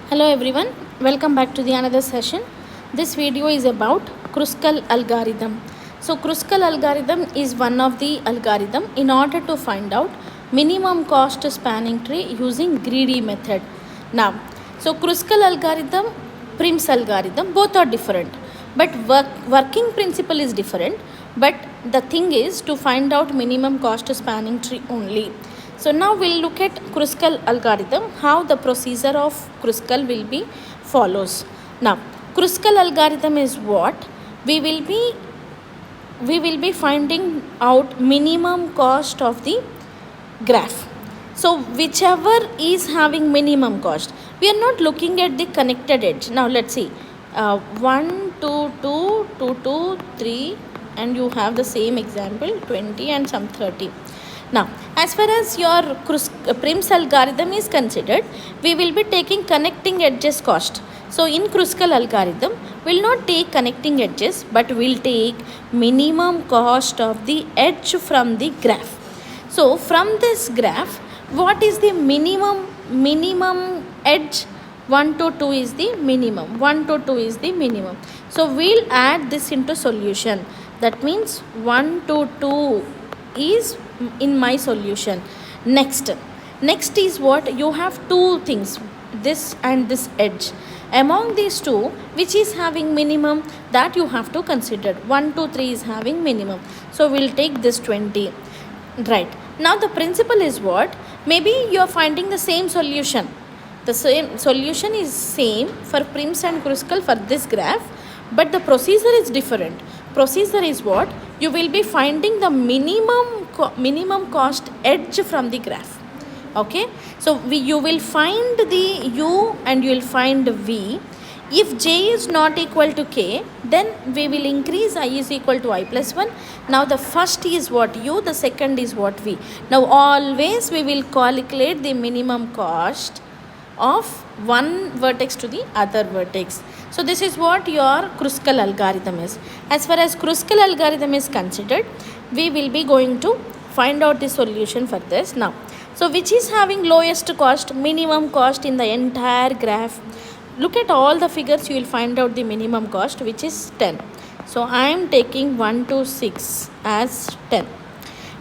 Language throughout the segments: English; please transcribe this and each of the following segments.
Hello everyone, welcome back to the another session. This video is about Kruskal algorithm. So Kruskal algorithm is one of the algorithm in order to find out minimum cost spanning tree using greedy method. Now, so Kruskal algorithm, Prim's algorithm, both are different, but working principle is different. But the thing is to find out minimum cost spanning tree only. So now we'll look at Kruskal algorithm, how the procedure of Kruskal will be follows. Now, Kruskal algorithm is what? We will be finding out minimum cost of the graph. So whichever is having minimum cost, we are not looking at the connected edge. Now let's see, 1, 2, 2, 2, 2, 3, and you have the same example 20 and some 30. Now, as far as your Prim's algorithm is considered, we will be taking connecting edges cost. So, in Kruskal algorithm, we will not take connecting edges, but we will take minimum cost of the edge from the graph. So, from this graph, what is the minimum edge? 1 to 2 is the minimum. 1 to 2 is the minimum. So, we will add this into solution. That means 1 to 2 is in my solution. Next is what? You have two things, this and this edge. Among these two, which is having minimum, that you have to consider. 1, 2, 3 is having minimum. So, we will take this 20. Right. Now, the principle is what? Maybe you are finding the same solution. The same solution is same for Prim's and Kruskal for this graph, but the procedure is different. Procedure is what? You will be finding the minimum cost edge from the graph. Okay, so you will find the u and you will find v. If j is not equal to k, then we will increase I is equal to I plus 1. Now the first is what? U, the second is what? V. Now always we will calculate the minimum cost of one vertex to the other vertex. So this is what your Kruskal algorithm is. As far as Kruskal algorithm is considered, we will be going to find out the solution for this now. So which is having lowest cost, minimum cost in the entire graph? Look at all the figures, you will find out the minimum cost, which is 10. So I am taking 1 to 6 as 10.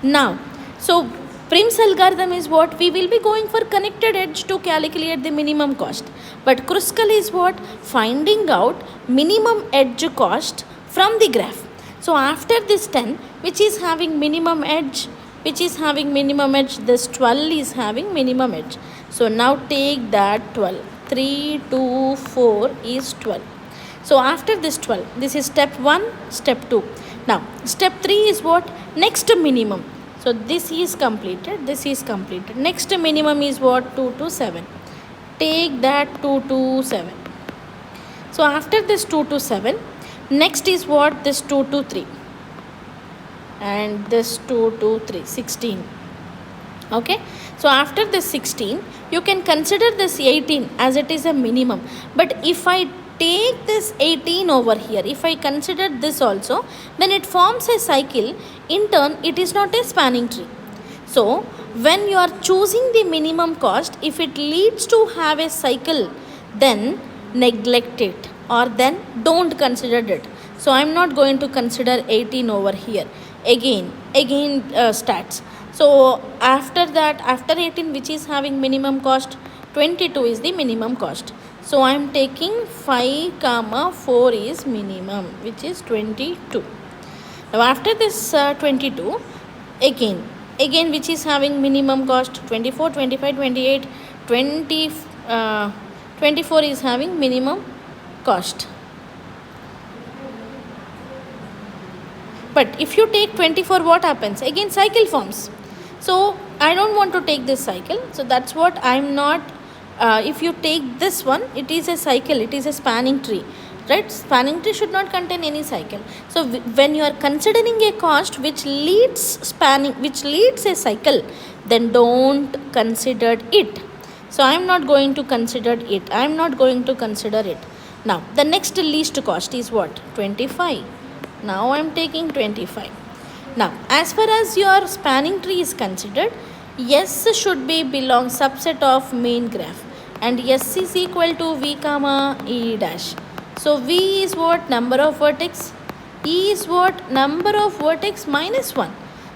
Now, so Prim's algorithm is what? We will be going for connected edge to calculate the minimum cost. But Kruskal is what? Finding out minimum edge cost from the graph. So after this 10, which is having minimum edge, this 12 is having minimum edge. So now take that 12. 3, 2, 4 is 12. So after this 12, this is step 1, step 2. Now step 3 is what? Next minimum. So this is completed, this is completed. Next minimum is what? 2 to 7. Take that 2 to 7. So after this 2 to 7, next is what? This 2 to 3. And this 2 to 3, 16. Okay. So after this 16, you can consider this 18 as it is a minimum. But if I take this 18 over here, if I consider this also, then it forms a cycle. In turn, it is not a spanning tree. So when you are choosing the minimum cost, if it leads to have a cycle, then neglect it or then don't consider it. So I am not going to consider 18 over here. Again stats. So after that, after 18, which is having minimum cost, 22 is the minimum cost. So I am taking 5 comma 4 is minimum, which is 22. Now after this 22, again which is having minimum cost, 24, 25, 28, 24 is having minimum cost. But if you take 24, what happens? Again cycle forms. So I don't want to take this cycle. So that's what I am not. If you take this one, it is a cycle, it is a spanning tree, right? Spanning tree should not contain any cycle. So when you are considering a cost which leads a cycle, then don't consider it. So I am not going to consider it. Now the next least cost is what? 25. Now I am taking 25. Now as far as your spanning tree is considered, S should be belong subset of main graph. and S is equal to V comma E dash. So V is what? Number of vertex. E is what? Number of vertex minus 1.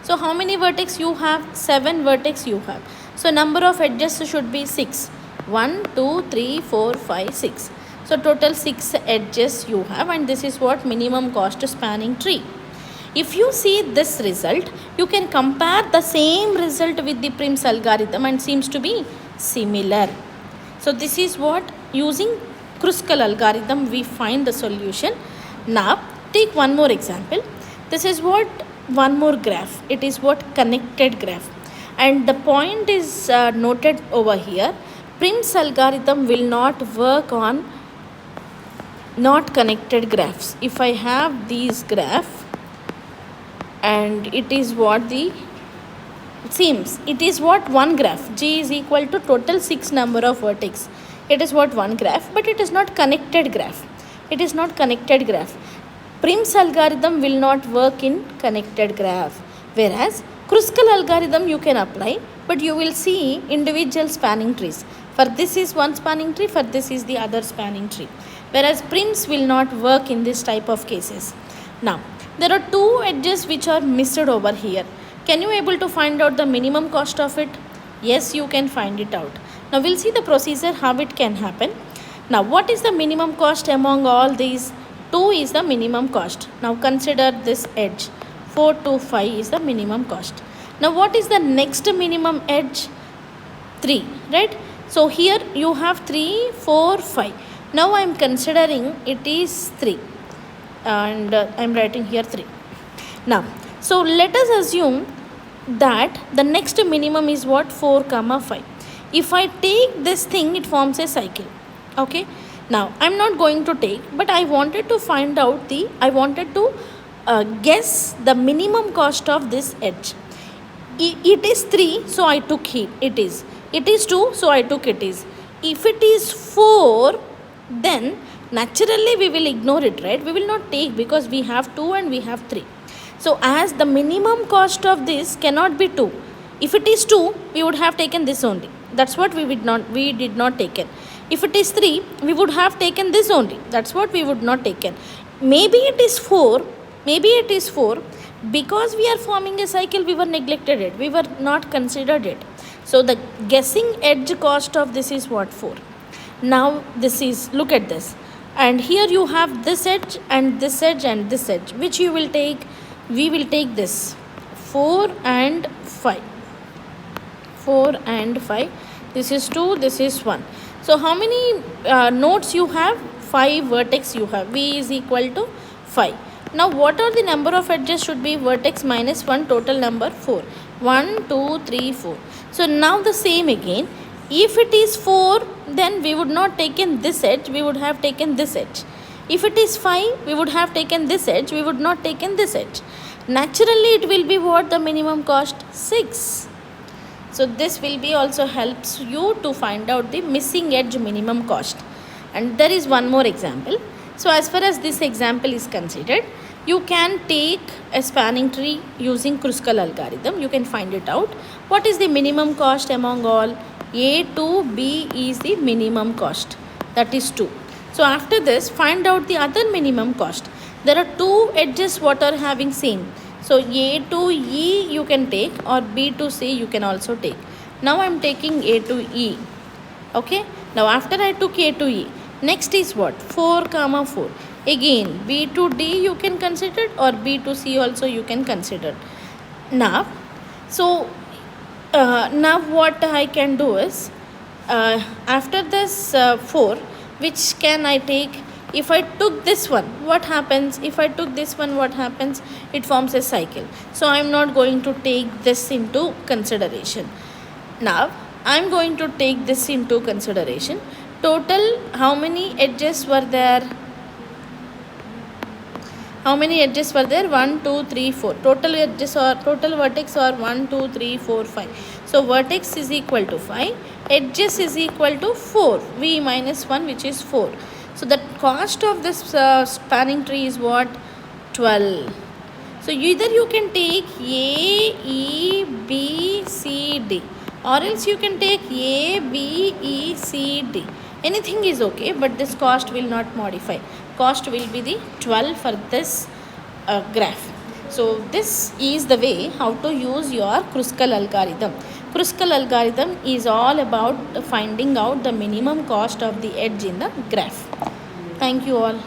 So how many vertex you have? 7 vertex you have. So number of edges should be 6. 1, 2, 3, 4, 5, 6. So total 6 edges you have, and this is what? Minimum cost spanning tree. If you see this result, you can compare the same result with the Prim's algorithm and seems to be similar. So this is what? Using Kruskal algorithm we find the solution. Now take one more example. This is what? One more graph. It is what? Connected graph. And the point is noted over here. Prim's algorithm will not work on not connected graphs. If I have these graph, and it is what? The seems it is what? One graph. G is equal to total 6 number of vertex. It is what? One graph, but it is not connected graph. It is not connected graph. Prim's algorithm will not work in connected graph, whereas Kruskal algorithm you can apply, but you will see individual spanning trees. For this is one spanning tree, for this is the other spanning tree, whereas Prim's will not work in this type of cases. Now there are 2 edges which are missed over here. Can you able to find out the minimum cost of it? Yes, you can find it out. Now we'll see the procedure how it can happen. Now what is the minimum cost among all these? 2 is the minimum cost. Now consider this edge. 4 to 5 is the minimum cost. Now what is the next minimum edge? 3, right? So here you have 3, 4, 5. Now I am considering it is 3. And I am writing here 3. Now, so let us assume that the next minimum is what? 4 comma 5. If I take this thing, it forms a cycle. Okay. Now I am not going to take, but I wanted to find out I wanted to guess the minimum cost of this edge. It is 3, so I took it. It is 2, so I took it is. If it is 4, then naturally we will ignore it, right? We will not take, because we have 2 and we have 3. So as the minimum cost of this cannot be 2. If it is 2, we would have taken this only. That's what we did not take it. If it is 3, we would have taken this only. That's what we would not taken. Maybe it is 4. Because we are forming a cycle, we were neglected it. We were not considered it. So the guessing edge cost of this is what? 4. Now this is, look at this. And here you have this edge and this edge and this edge. Which you will take? We will take this. 4 and 5. 4 and 5. This is 2, this is 1. So how many nodes you have? 5 vertex you have. V is equal to 5. Now what are the number of edges? Should be vertex minus 1, total number 4. 1, 2, 3, 4. So now the same again. If it is 4, then we would not taken this edge, we would have taken this edge. If it is 5, we would have taken this edge, we would not taken this edge. Naturally it will be what? The minimum cost? 6. So this will be also helps you to find out the missing edge minimum cost. And there is one more example. So as far as this example is considered, you can take a spanning tree using Kruskal algorithm. You can find it out. What is the minimum cost among all? A to B is the minimum cost. That is 2. So after this, find out the other minimum cost. There are 2 edges what are having same. So A to E you can take, or B to C you can also take. Now I am taking A to E. Okay. Now after I took A to E, next is what? 4 comma 4. Again B to D you can consider, or B to C also you can consider. Now, so now what I can do is, after this 4, which can I take? If I took this one, what happens? If I took this one, what happens? It forms a cycle. So I am not going to take this into consideration. Now I am going to take this into consideration. Total, how many edges were there? How many edges were there? 1, 2, 3, 4. Total edges or total vertex are 1, 2, 3, 4, 5. So vertex is equal to 5. Edges is equal to 4. V minus 1, which is 4. So the cost of this spanning tree is what? 12. So either you can take A, E, B, C, D, or else you can take A, B, E, C, D. Anything is okay, but this cost will not modify. Cost will be the 12 for this graph. So this is the way how to use your Kruskal algorithm. Kruskal algorithm is all about finding out the minimum cost of the edge in the graph. Thank you all.